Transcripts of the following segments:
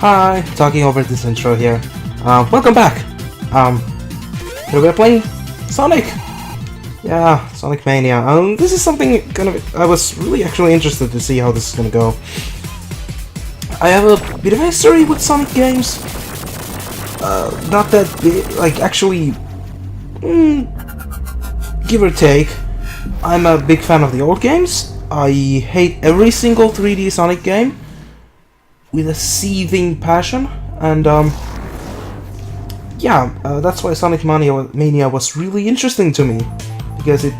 Hi, talking over this intro here. Welcome back. Here we're playing Sonic. Yeah, Sonic Mania. This is something I was really actually interested to see how this is gonna go. I have a bit of history with Sonic games. Not that big, like actually, give or take. I'm a big fan of the old games. I hate every single 3D Sonic game with a seething passion, and that's why Sonic Mania was really interesting to me, because it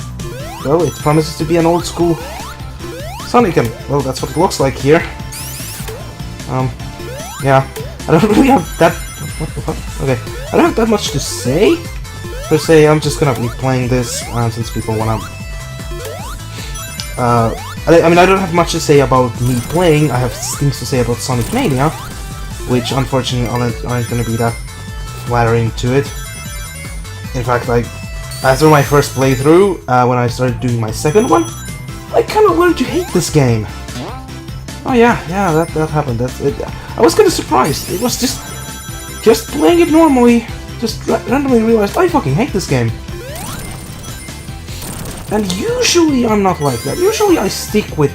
promises to be an old school Sonic, and well, that's what it looks like here. Yeah, I don't really have that. What the fuck? Okay, I don't have that much to say per se. I'm just gonna be playing this since people wanna. I mean, I don't have much to say about me playing. I have things to say about Sonic Mania, which unfortunately aren't going to be that flattering to it. In fact, like, after my first playthrough, when I started doing my second one, I kind of learned to hate this game. Oh yeah, that happened. That's it. I was kind of surprised. It was just playing it normally, just randomly realized I fucking hate this game. And usually I'm not like that. Usually I stick with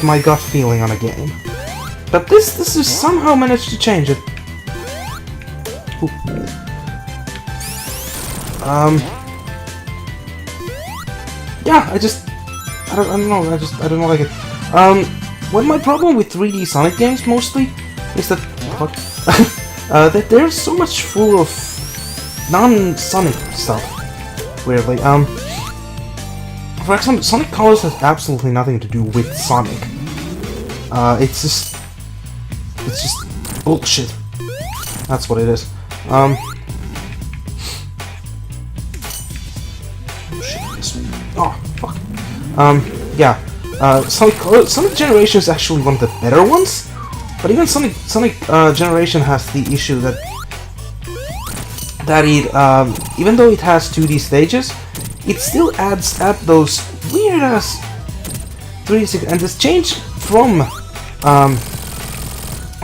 my gut feeling on a game. But this has somehow managed to change it. Ooh. Yeah, I don't know. I don't like it. What my problem with 3D Sonic games mostly is that that they're so much full of non-Sonic stuff. Weirdly, for example, Sonic Colors has absolutely nothing to do with Sonic. It's just bullshit. That's what it is. Oh shit! Oh fuck. Yeah. Sonic Generation is actually one of the better ones, but even Sonic Generation has the issue that it even though it has 2D stages, it still adds those weird ass 3D, and this change from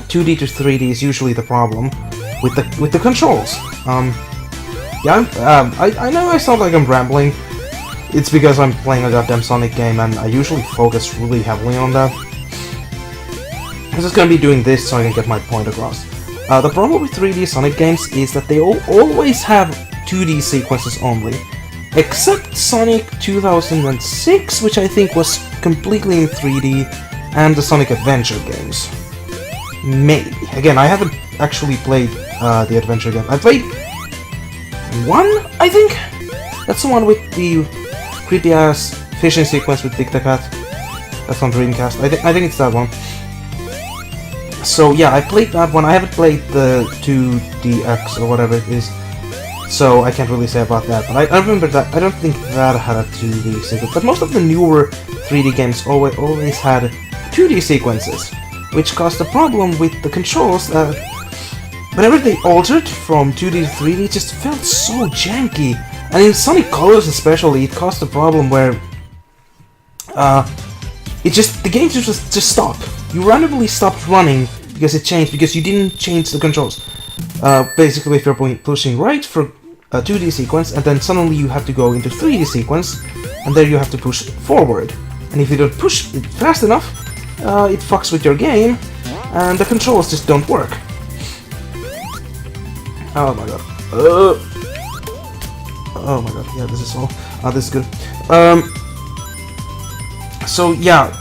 2D to 3D is usually the problem with the controls. I know I sound like I'm rambling. It's because I'm playing a goddamn Sonic game, and I usually focus really heavily on that. I'm just gonna be doing this so I can get my point across. The problem with 3D Sonic games is that they always have 2D sequences only. Except Sonic 2006, which I think was completely in 3D, and the Sonic Adventure games. Maybe. Again, I haven't actually played the Adventure game. I played one, I think? That's the one with the creepy-ass fishing sequence with Big the Cat. That's on Dreamcast. I think it's that one. So yeah, I played that one. I haven't played the 2DX or whatever it is, so I can't really say about that, but I remember that. I don't think that had a 2D sequence, but most of the newer 3D games always had 2D sequences, which caused a problem with the controls. Whenever they altered from 2D to 3D, it just felt so janky, and in Sonic Colors especially, it caused a problem where the game just stopped. You randomly stopped running because it changed, because you didn't change the controls. Basically, if you're pushing right for a 2D sequence, and then suddenly you have to go into 3D sequence, and there you have to push forward. And if you don't push it fast enough, it fucks with your game, and the controls just don't work. Oh my god. Oh my god, yeah, this is all. This is good. So yeah,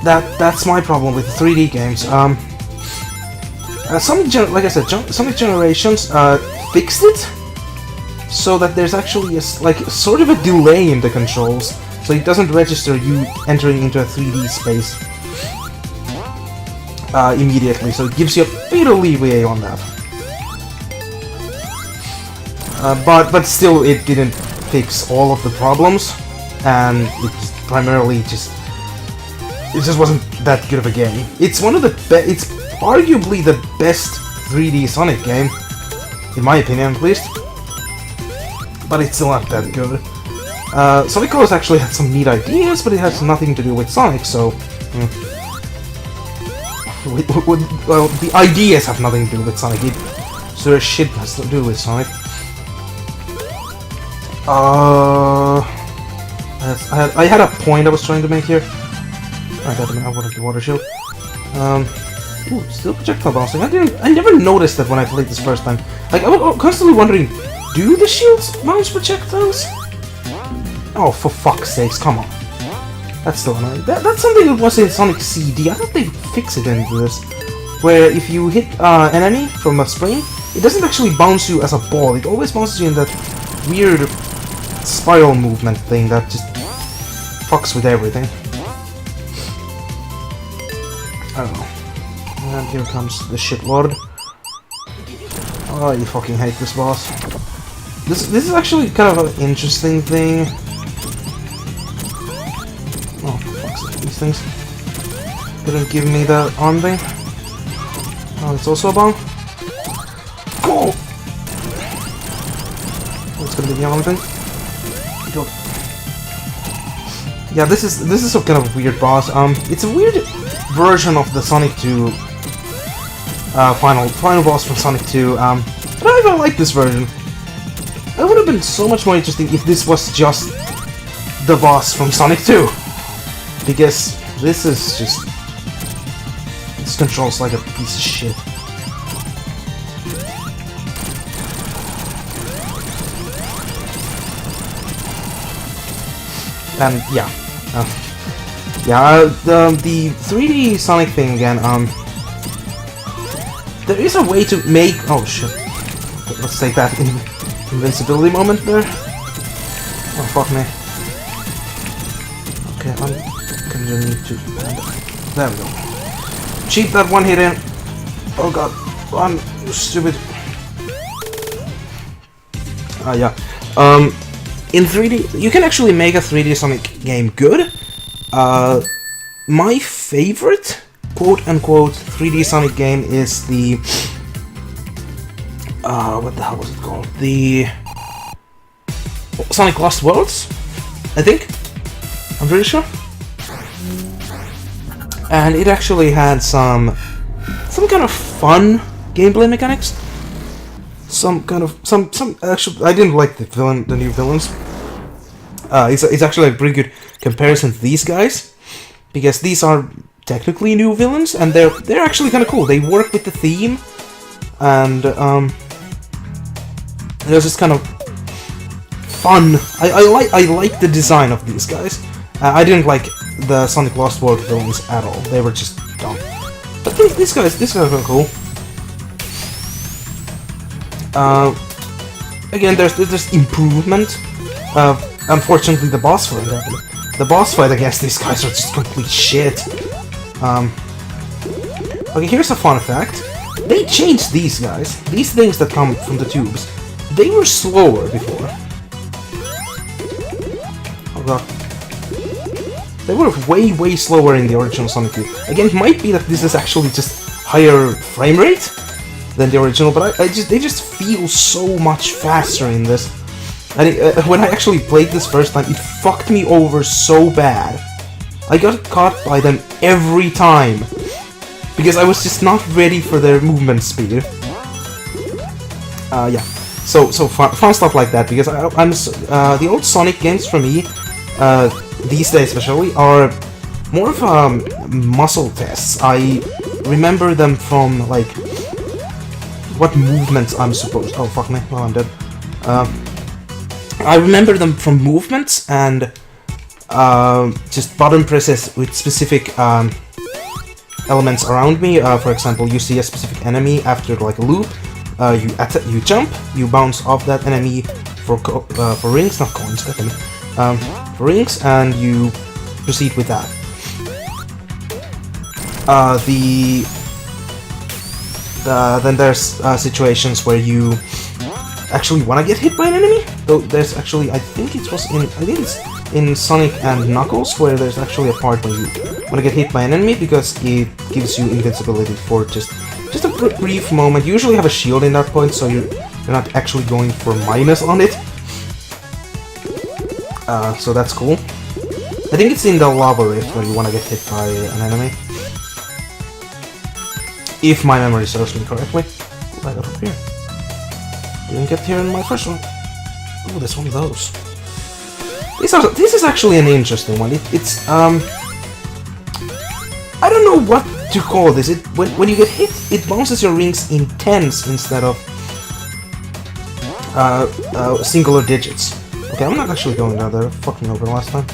that's my problem with 3D games. Like I said, Sonic Generations fixed it so that there's actually sort of a delay in the controls, so it doesn't register you entering into a 3D space immediately. So it gives you a bit of leeway on that. But still, it didn't fix all of the problems, and it just wasn't that good of a game. It's one of the it's arguably the best 3D Sonic game, in my opinion at least, but it's still not that good. Sonic Colors actually had some neat ideas, but it has nothing to do with Sonic, so Well, the ideas have nothing to do with Sonic. So shit has to do with Sonic. I had a point I was trying to make here. I wanted the water shield. Ooh, still projectile bouncing. I never noticed that when I played this first time. Like, I was constantly wondering, do the shields bounce projectiles? Oh, for fuck's sakes, come on. That's still annoying. That's something that was in Sonic CD. I thought they'd fix it into this. Where if you hit an enemy from a spring, it doesn't actually bounce you as a ball. It always bounces you in that weird spiral movement thing that just fucks with everything. I don't know. And here comes the shitlord. Oh, you fucking hate this boss. This is actually kind of an interesting thing. Oh, for fuck's sake, these things couldn't give me that arm thing. Oh, it's also a bomb. Go! Oh, it's gonna be the arm thing. Go. Yeah, this is a kind of weird boss. It's a weird version of the Sonic 2 final boss from Sonic 2. But I even like this version. It would have been so much more interesting if this was just the boss from Sonic 2. Because this is just... this controls like a piece of shit. And yeah. The 3D Sonic thing again, there is a way to make... oh shit. Let's take that invincibility moment there. Oh fuck me. Okay, I'm gonna need to... there we go. Cheat that one hit in. Oh god. I'm stupid. Yeah. In 3D, you can actually make a 3D Sonic game good. My favorite quote-unquote 3D Sonic game is the... what the hell was it called? The... Sonic Lost Worlds, I think? I'm pretty sure. And it actually had some kind of fun gameplay mechanics. Actually, I didn't like the new villains. It's actually a pretty good comparison to these guys, because these are technically new villains, and they're actually kind of cool. They work with the theme, and there's this kind of fun. I like the design of these guys. I didn't like the Sonic Lost World villains at all. They were just dumb. But these guys are kind of cool. Again, there's improvement. Unfortunately, the boss fight against these guys are just complete shit. Okay, here's a fun fact. They changed these guys. These things that come from the tubes. They were slower before. Oh god. They were way slower in the original Sonic 2. Again, it might be that this is actually just higher frame rate than the original, but they just feel so much faster in this. And when I actually played this first time, it fucked me over so bad. I got caught by them every time, because I was just not ready for their movement speed. Yeah, so fun stuff like that, because the old Sonic games for me, these days especially, are more of muscle tests. I remember them from, like, what movements I'm supposed... oh, fuck me, well, I'm dead. I remember them from movements and just button presses with specific elements around me. For example, you see a specific enemy after, like, a loop, you jump, you bounce off that enemy for rings, not coins, for rings, and you proceed with that. Then there's situations where you actually want to get hit by an enemy. Though there's actually, I think it's in Sonic and Knuckles, where there's actually a part where you want to get hit by an enemy because it gives you invincibility for just a brief moment. You usually have a shield in that point, so you're not actually going for minus on it. So that's cool. I think it's in the lava rift where you want to get hit by an enemy. if my memory serves me correctly. Ooh, I got up here. Didn't get here in my first one. Ooh, there's one of those. This is actually an interesting one. It's I don't know what to call this. When you get hit, it bounces your rings in tens instead of singular digits. Okay, I'm not actually going down there. Fucking over last time.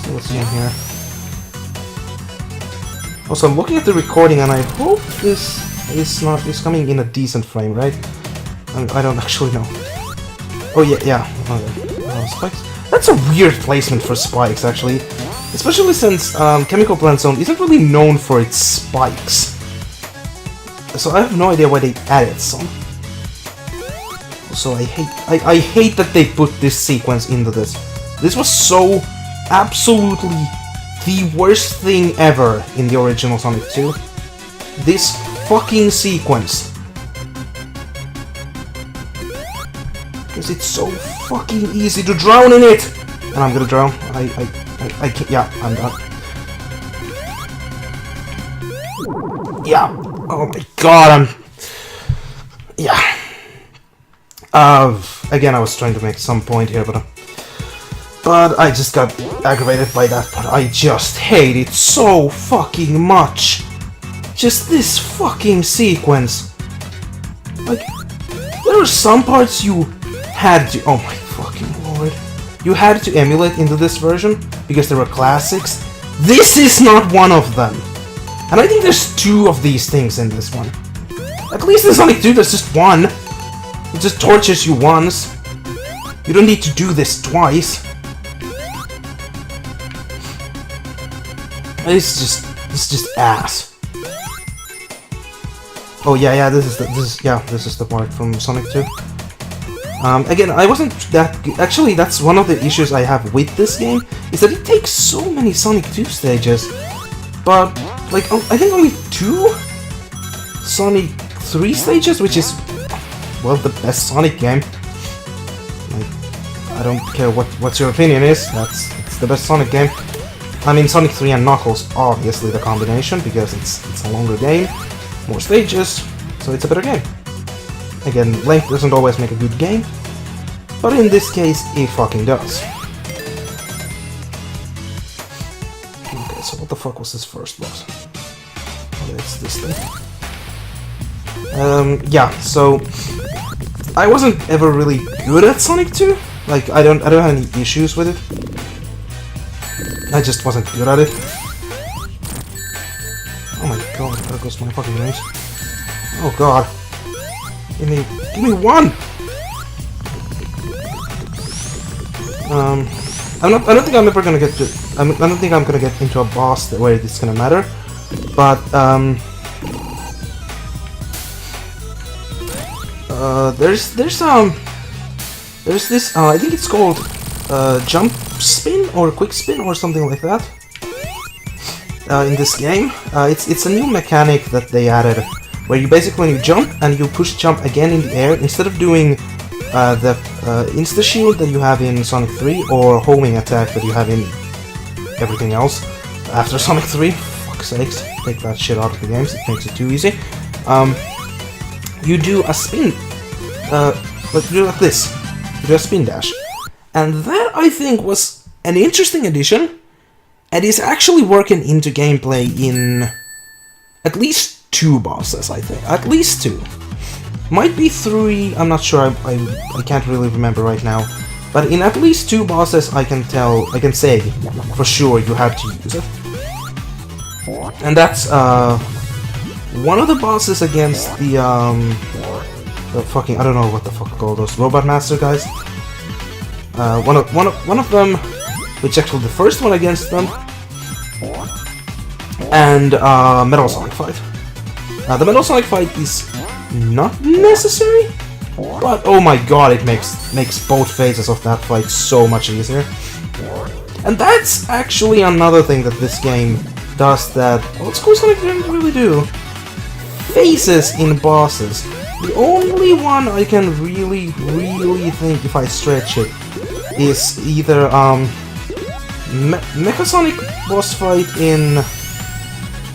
So let's see in here. Also, I'm looking at the recording, and I hope this is coming in a decent frame, right? I don't actually know. Oh yeah. Okay. Spikes. That's a weird placement for spikes, actually. Especially since Chemical Plant Zone isn't really known for its spikes. So I have no idea why they added some. Also, I hate that they put this sequence into this. This was so absolutely the worst thing ever in the original Sonic 2. This fucking sequence. Because it's so fucking easy to drown in it! And I'm gonna drown. I can't. Yeah, I'm done. Yeah. Oh my god, yeah. Again, I was trying to make some point here, but I just got aggravated by that part. I just hate it so fucking much. Just this fucking sequence. Like, there were some parts you had to. Oh my fucking lord. You had to emulate into this version because there were classics. This is not one of them. And I think there's two of these things in this one. At least in Sonic 2 there's just one. It just tortures you once. You don't need to do this twice. It's just ass. Oh yeah, this is the part from Sonic 2. Again, I wasn't that good. Actually, that's one of the issues I have with this game, is that it takes so many Sonic 2 stages, but, like, I think only 2 Sonic 3 stages, which is, well, the best Sonic game. Like, I don't care what your opinion is, it's the best Sonic game. I mean, Sonic 3 and Knuckles, obviously the combination, because it's a longer game, more stages, so it's a better game. Again, length doesn't always make a good game, but in this case, it fucking does. Okay, so what the fuck was this first boss? Oh, it's this thing. Yeah, so I wasn't ever really good at Sonic 2. Like, I don't have any issues with it. I just wasn't good at it. Oh my god, there goes my fucking range. Oh god. Give me one! I don't think I'm ever gonna get to. I don't think I'm gonna get into a boss where it's gonna matter. But there's this I think it's called jump spin or quick spin or something like that. In this game, it's a new mechanic that they added, where you basically, when you jump and you push jump again in the air, instead of doing the insta shield that you have in Sonic 3 or homing attack that you have in everything else after Sonic 3, fuck's sakes, take that shit out of the games, it makes it too easy. You do a spin, you do like this, you do a spin dash, and that I think was an interesting addition, and is actually working into gameplay in at least 2 bosses, I think. At least 2. Might be 3, I'm not sure, I can't really remember right now. But in at least 2 bosses I can say for sure you have to use it. And that's one of the bosses against the fucking, I don't know what the fuck called those Robot Master guys. One of them, which actually the first one against them, and Metal Sonic fight. The Metal Sonic fight is not necessary, but oh my god, it makes both phases of that fight so much easier. And that's actually another thing that this game does that old school Sonic didn't really do. Phases in bosses. The only one I can really think, if I stretch it, is either Mecha Sonic boss fight in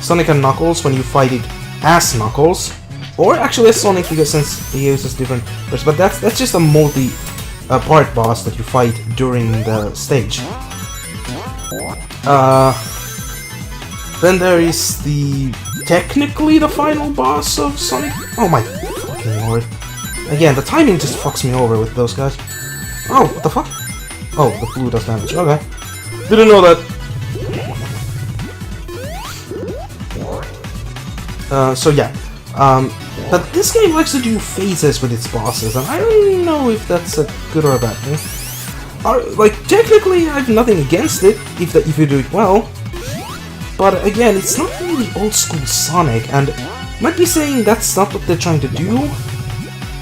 Sonic and Knuckles when you fight it as Knuckles, or actually as Sonic, because since he uses different. But that's just a multi-part boss that you fight during the stage. Then there is technically the final boss of Sonic. Oh my fucking lord! Again, the timing just fucks me over with those guys. Oh, what the fuck? Oh, the blue does damage. Okay, didn't know that. So yeah, but this game likes to do phases with its bosses, and I don't know if that's a good or a bad thing. Like, technically, I have nothing against it if you do it well, but again, it's not really old-school Sonic, and might be saying that's not what they're trying to do,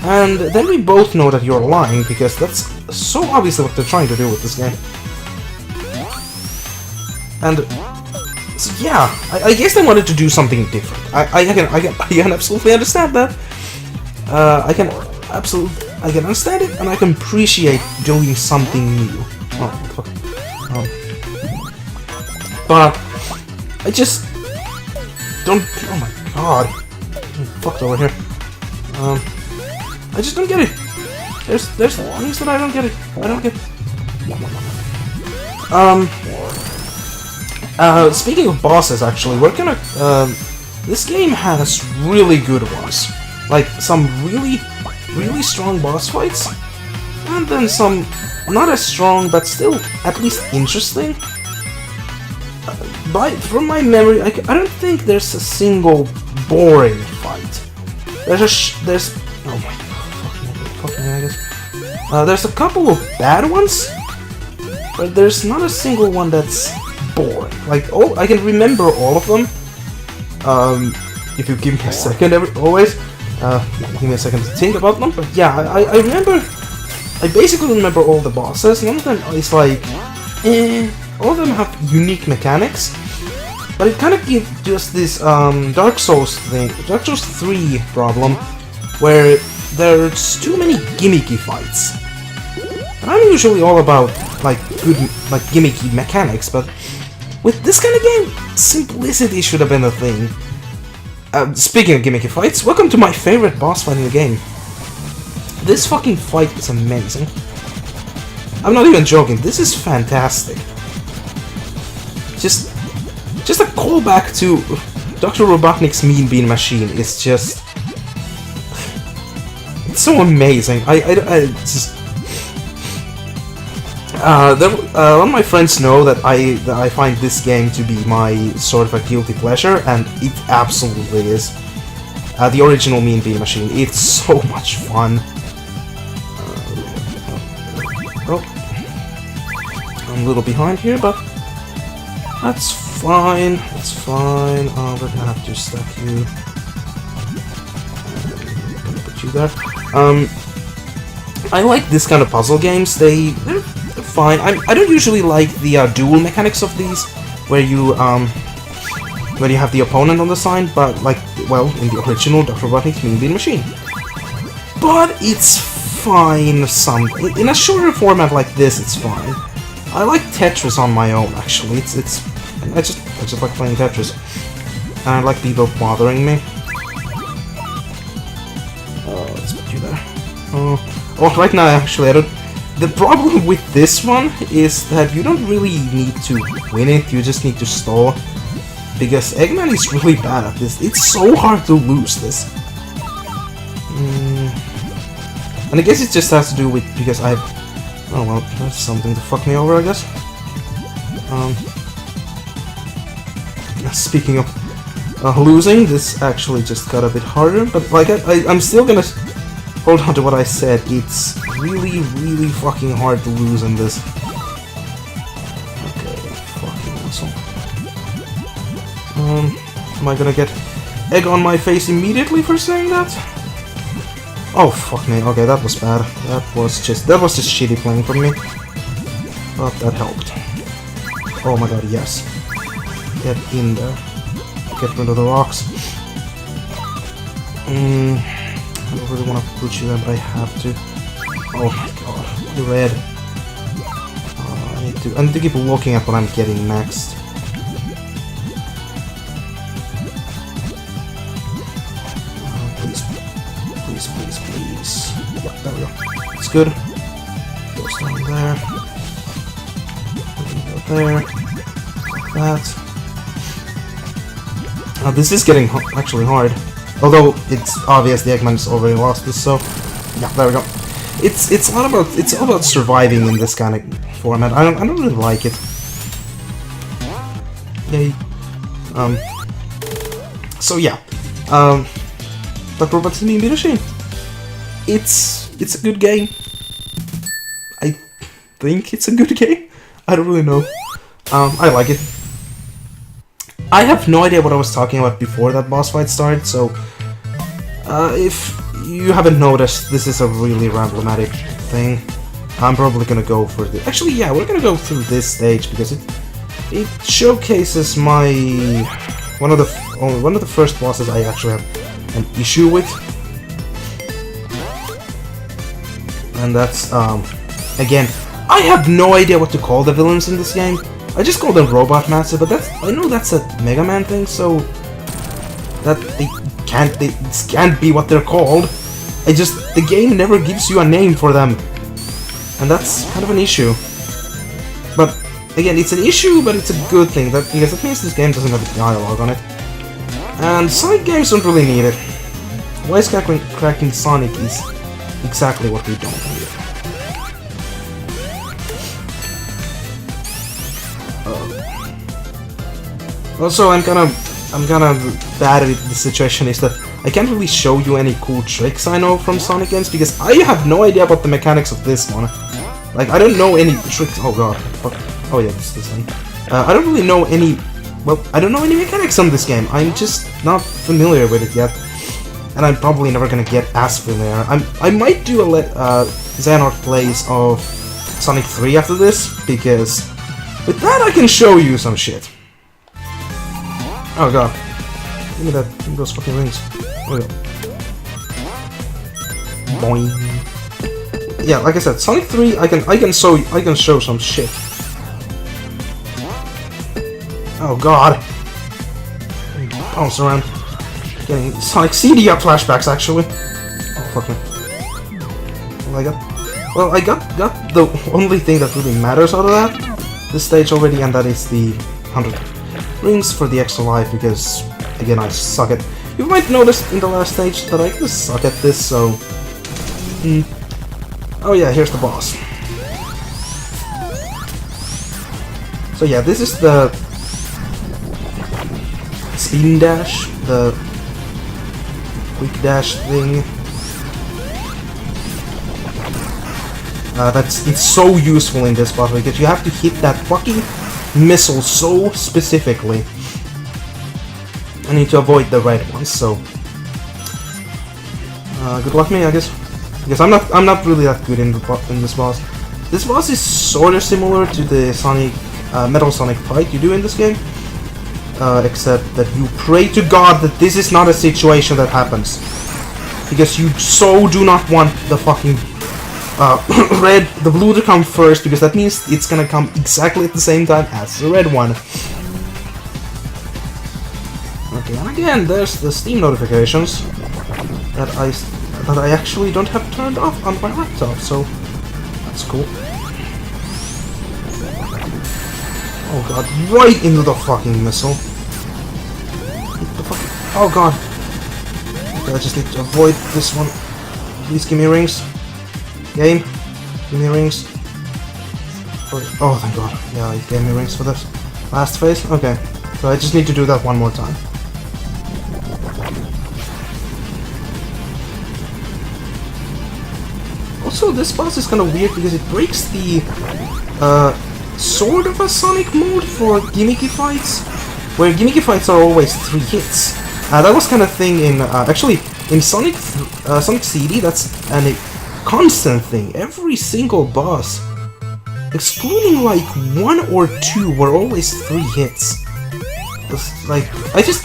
and then we both know that you're lying, because that's so obviously what they're trying to do with this game. And so yeah, I guess they wanted to do something different. I can absolutely understand that. I can understand it, and I can appreciate doing something new. Oh, fuck. But I just don't. Oh my god, I'm fucked over here. I just don't get it. There's things that I don't get it. I don't get. Speaking of bosses, actually, we're gonna. This game has really good ones, like some really strong boss fights, and then some not as strong but still at least interesting. From my memory, I don't think there's a single boring fight. There's oh my fucking I guess. There's a couple of bad ones, but there's not a single one that's boring. Like, oh, I can remember all of them. If you give me a second, always. Give me a second to think about them. But yeah, I remember. I basically remember all the bosses. None of them is like, all of them have unique mechanics, but it kind of gives just this Dark Souls 3 problem, where there's too many gimmicky fights. And I'm usually all about like good, like gimmicky mechanics, but with this kind of game, simplicity should have been a thing. Speaking of gimmicky fights, welcome to my favorite boss fight in the game. This fucking fight is amazing. I'm not even joking, this is fantastic. Just a callback to Dr. Robotnik's Mean Bean Machine is just... It's so amazing. All my friends know that I find this game to be my sort of a guilty pleasure, and it absolutely is. The original Mean Bean Machine. It's so much fun. I'm a little behind here, but that's fine. That's fine. We're gonna have to stack you. Put you there. I like this kind of puzzle games. They're fine. I don't usually like the dual mechanics of these, where you have the opponent on the side, but like, well, in the original Dr. Robotnik's Mean Bean Machine. But it's fine. In a shorter format like this, it's fine. I like Tetris on my own, actually. I just like playing Tetris. And I like people bothering me. Let's put you there. Oh, right now, actually, I don't. The problem with this one is that you don't really need to win it, you just need to stall. Because Eggman is really bad at this. It's so hard to lose this. And I guess it just has to do with because I've... Oh well, that's something to fuck me over, I guess. Speaking of losing, this actually just got a bit harder, but like I'm still gonna hold on to what I said. It's really fucking hard to lose in this. Okay, fucking asshole. Am I gonna get egg on my face immediately for saying that? Oh fuck me. Okay, that was bad. That was just shitty playing from me. But that helped. Oh my god, yes. Get in there. Get rid of the rocks. I don't really want to put you there, but I have to. Oh my god, the red. I need to keep looking at what I'm getting next. Please. Yeah, there we go. It's good. Goes down there. Go there. Like that. This is getting actually hard. Although it's obvious the Eggman's already lost this, so yeah, there we go. It's all about surviving in this kind of format. I don't really like it. Yay. So yeah. But Robots in the Machine. It's a good game. I think it's a good game. I don't really know. I like it. I have no idea what I was talking about before that boss fight started, so if you haven't noticed, this is a really ramblomatic thing. I'm probably gonna go for the... Actually, yeah, we're gonna go through this stage because it showcases my... one of the first bosses I actually have an issue with. And that's, again, I have no idea what to call the villains in this game. I just call them Robot Master, but I know that's a Mega Man thing, so that they can't be what they're called. The game never gives you a name for them, and that's kind of an issue. But again, it's an issue, but it's a good thing because it means this game doesn't have dialogue on it. And Sonic games don't really need it. Wisecracking Sonic is exactly what we don't need. Also, I'm kind of bad at it. The situation is that I can't really show you any cool tricks I know from Sonic games because I have no idea about the mechanics of this one. Like, I don't know any tricks. Oh god. Fuck. Oh yeah, this one. I don't really know any. Well, I don't know any mechanics on this game. I'm just not familiar with it yet, and I'm probably never gonna get as familiar. I might do a Xehanord plays of Sonic 3 after this because with that I can show you some shit. Oh god. Give me those fucking rings. Okay. Boing. Yeah, like I said, Sonic 3 I can show some shit. Oh god. Bounce around. Getting Sonic CD flashbacks actually. Oh fuck me. Well, I got the only thing that really matters out of that this stage already, and that is the 100 rings for the extra life, because again I suck at... You might notice in the last stage that I just suck at this, so... Oh yeah, here's the boss. So yeah, this is the... Spin dash, the... quick dash thing. It's so useful in this boss because you have to hit that fucking missile so specifically. I need to avoid the red ones, so good luck me, I guess. Because I'm not really that good in this boss. This boss is sort of similar to the Sonic Metal Sonic fight you do in this game, except that you pray to God that this is not a situation that happens, because you so do not want the fucking the blue to come first, because that means it's gonna come exactly at the same time as the red one. Okay, and again, there's the Steam notifications that I actually don't have turned off on my laptop, so that's cool. Oh god, right into the fucking missile. Oh god. Okay, I just need to avoid this one. Please give me rings. Game, give me rings. Oh, thank god. Yeah, it gave me rings for this last phase. Okay, so I just need to do that one more time. Also, this boss is kind of weird because it breaks the sort of a Sonic mode for gimmicky fights, where gimmicky fights are always 3 hits. That was kind of thing in actually in Sonic CD. That's a constant thing. Every single boss, excluding like 1 or 2, were always 3 hits. Like I just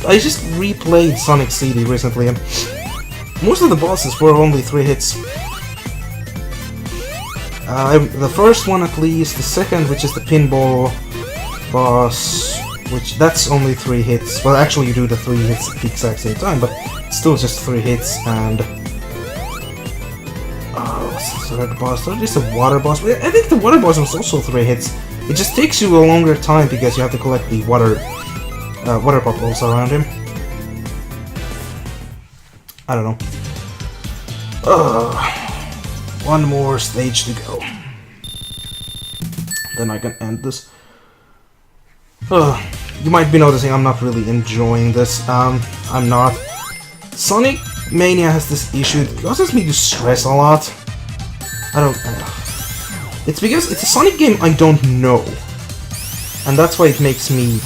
replayed Sonic CD recently, and most of the bosses were only 3 hits. The first one at least, the second, which is the pinball boss, which that's only 3 hits. Well, actually you do the 3 hits at the exact same time, but it's still just 3 hits, and What's the third boss? Third is the water boss. I think the water boss was also 3 hits. It just takes you a longer time because you have to collect the water bubbles around him. I don't know. One more stage to go. Then I can end this. You might be noticing I'm not really enjoying this. I'm not. Sonic Mania has this issue. It causes me to stress a lot. I don't... It's because it's a Sonic game I don't know. And that's why it makes me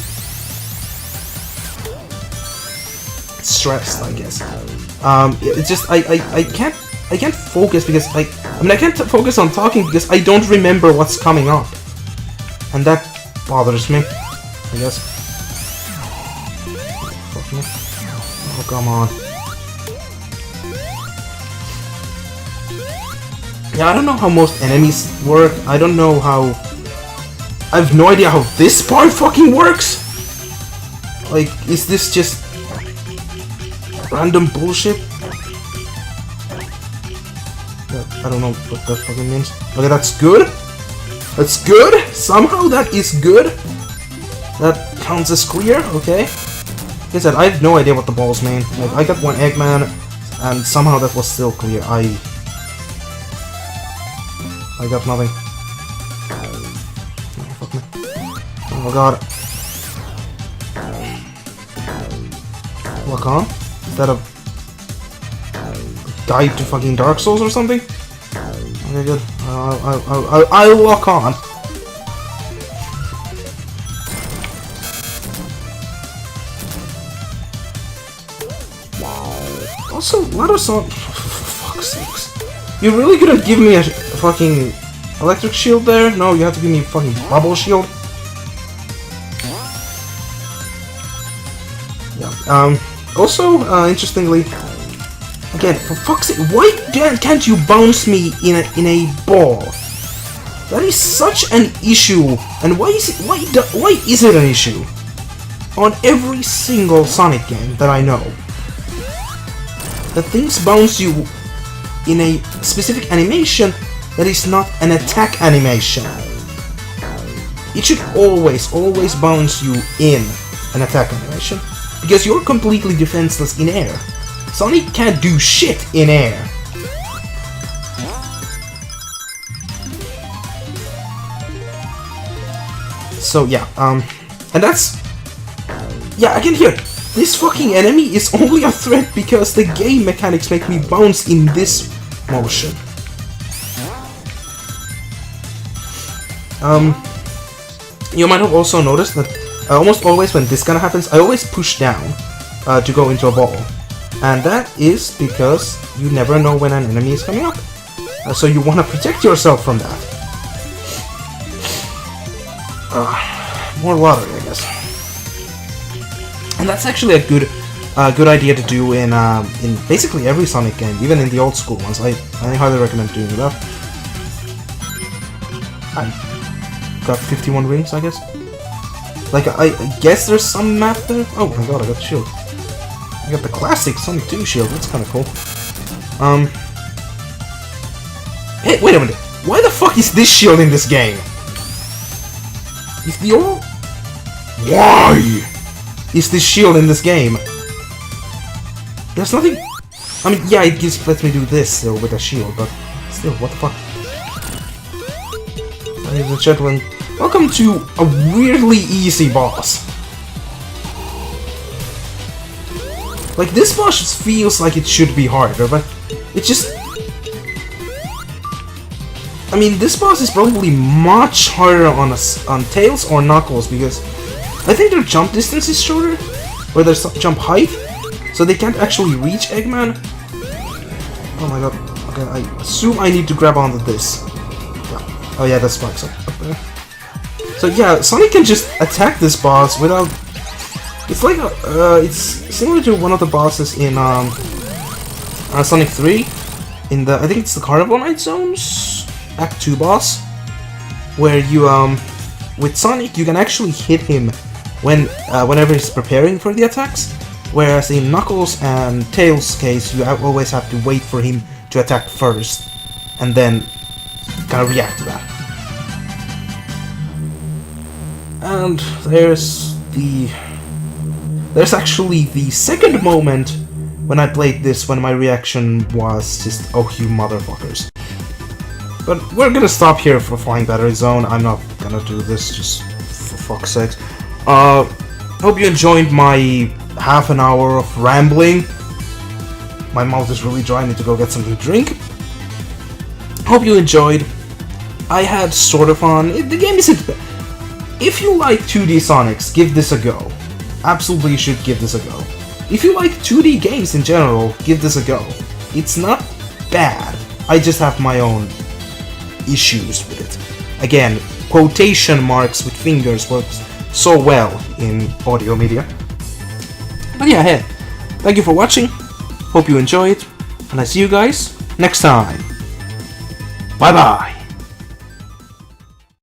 stressed, I guess. It's just I can't focus because I can't focus on talking because I don't remember what's coming up. And that bothers me, I guess. Fuck me. Oh, come on. Yeah, I don't know how most enemies work. I don't know how... I have no idea how this part fucking works! Like, is this just... random bullshit? I don't know what that fucking means. Okay, that's good! That's good! Somehow that is good! That counts as clear, okay. Like I said, I have no idea what the balls mean. Like, I got one Eggman, and somehow that was still clear. I got nothing. Oh, fuck me. Oh god. Lock on? Is that a guide to fucking Dark Souls or something? Okay, good. I'll lock on. Also, a lot of for fuck's sakes. You really couldn't give me a fucking electric shield there? No, you have to give me a fucking bubble shield. Yeah. Also, interestingly, again, for fuck's sake, why can't you bounce me in a ball? That is such an issue, and why is it an issue? On every single Sonic game that I know, that things bounce you in a specific animation that is not an attack animation. It should always bounce you in an attack animation, because you're completely defenseless in air. Sonic can't do shit in air. So yeah, and that's... Yeah, I can hear it. This fucking enemy is only a threat because the game mechanics make me bounce in this motion. You might have also noticed that almost always when this kind of happens, I always push down to go into a ball. And that is because you never know when an enemy is coming up. So you want to protect yourself from that. More lottery, I guess. And that's actually a good idea to do in basically every Sonic game, even in the old school ones. I highly recommend doing that. I got 51 rings, I guess. Like, I guess there's some map there. Oh my god, I got the shield. I got the classic Sonic 2 shield. That's kind of cool. Hey, wait a minute. Why the fuck is this shield in this game? Is the old... Why is this shield in this game? There's nothing... I mean, yeah, it lets me do this still with a shield, but still, what the fuck? Ladies and gentlemen, welcome to a weirdly easy boss. Like, this boss just feels like it should be harder, but it just... I mean, this boss is probably much harder on Tails or Knuckles, because I think their jump distance is shorter, or their jump height, so they can't actually reach Eggman. Oh my god. Okay, I assume I need to grab onto this. Yeah. Oh yeah, that spikes up there. So yeah, Sonic can just attack this boss without... It's like it's similar to one of the bosses in Sonic 3, in the... I think it's the Carnival Night Zones Act 2 boss, where you with Sonic you can actually hit him whenever he's preparing for the attacks, whereas in Knuckles and Tails' case you always have to wait for him to attack first. and then kind of react to that. And there's actually the second moment when I played this when my reaction was just, oh you motherfuckers. But we're gonna stop here for Flying Battery Zone. I'm not gonna do this, just for fuck's sake. Hope you enjoyed my half an hour of rambling. My mouth is really dry, I need to go get something to drink. Hope you enjoyed. I had sort of fun. The game isn't bad. If you like 2D Sonics, give this a go. Absolutely you should give this a go. If you like 2D games in general, give this a go. It's not bad. I just have my own issues with it. Again, quotation marks with fingers works so well in audio media. But yeah, hey, thank you for watching. Hope you enjoyed, and I see you guys next time. Bye bye.